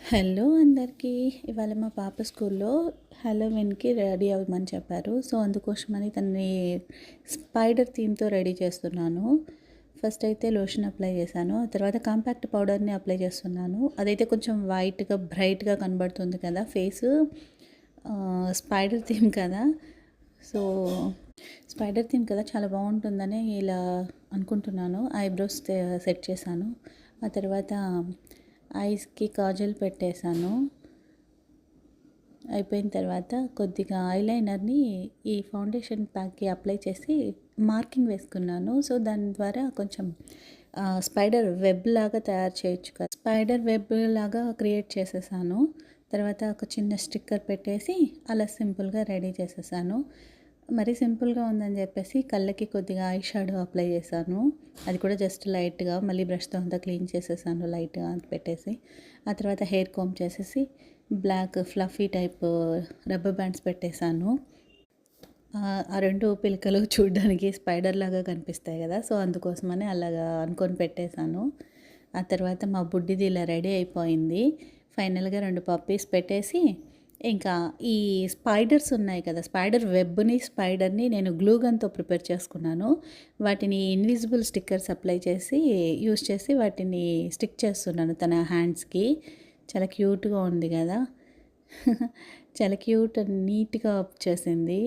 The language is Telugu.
హలో అందరికీ. ఇవాళ మా పాప స్కూల్లో హాలోవీన్‌కి రెడీ అవ్వమని చెప్పారు. సో, అందుకోసమని తనని స్పైడర్ థీమ్‌తో రెడీ చేస్తున్నాను. ఫస్ట్ అయితే లోషన్ అప్లై చేశాను. తర్వాత కాంపాక్ట్ పౌడర్‌ని అప్లై చేస్తున్నాను. అదైతే కొంచెం వైట్‌గా, బ్రైట్‌గా కనబడుతుంది కదా ఫేసు. స్పైడర్ థీమ్ కదా! సో, స్పైడర్ థీమ్ కదా చాలా బాగుంటుందని ఇలా అనుకుంటున్నాను. ఐబ్రోస్ సెట్ చేశాను. ఆ తర్వాత ఐస్‌కి కాజల్ పెట్టేశాను. అయిపోయిన తర్వాత కొద్దిగా ఐలైనర్‌ని ఈ ఫౌండేషన్ ప్యాక్‌కి అప్లై చేసి మార్కింగ్ వేసుకున్నాను. సో, దాని ద్వారా కొంచెం స్పైడర్ వెబ్ లాగా తయారు చేయొచ్చు కదా! స్పైడర్ వెబ్ లాగా క్రియేట్ చేసేసాను. తర్వాత ఒక చిన్న స్టిక్కర్ పెట్టేసి అలా సింపుల్‌గా రెడీ చేసేసాను. మరీ సింపుల్‌గా ఉందని చెప్పేసి కళ్ళకి కొద్దిగా ఐ షాడో అప్లై చేశాను. అది కూడా జస్ట్ లైట్‌గా మళ్ళీ బ్రష్‌తో అంతా క్లీన్ చేసేసాను లైట్‌గా పెట్టేసి. ఆ తర్వాత హెయిర్ కోంబ్ చేసేసి black fluffy type rubber bands పెట్టేశాను. ఆ 2 పిలకలు చూడ్డానికి స్పైడర్ లాగా కనిపిస్తాయి కదా! సో, అందుకోసమని అలాగా అనుకొని పెట్టేశాను. ఆ తర్వాత మా బుడ్డిది ఇలా రెడీ అయిపోయింది. ఫైనల్‌గా 2 పప్పీస్ పెట్టేసి ఇంకా ఈ స్పైడర్స్ ఉన్నాయి కదా! స్పైడర్ వెబ్‌ని, స్పైడర్‌ని నేను గ్లూ గన్‌తో ప్రిపేర్ చేసుకున్నాను. వాటిని ఇన్విజిబుల్ స్టిక్కర్స్ అప్లై చేసి యూజ్ చేసి వాటిని స్టిక్ చేస్తున్నాను తన హ్యాండ్స్‌కి. చాలా క్యూట్‌గా ఉంది కదా! చాలా క్యూట్ అండ్ నీట్‌గా వచ్చేసింది.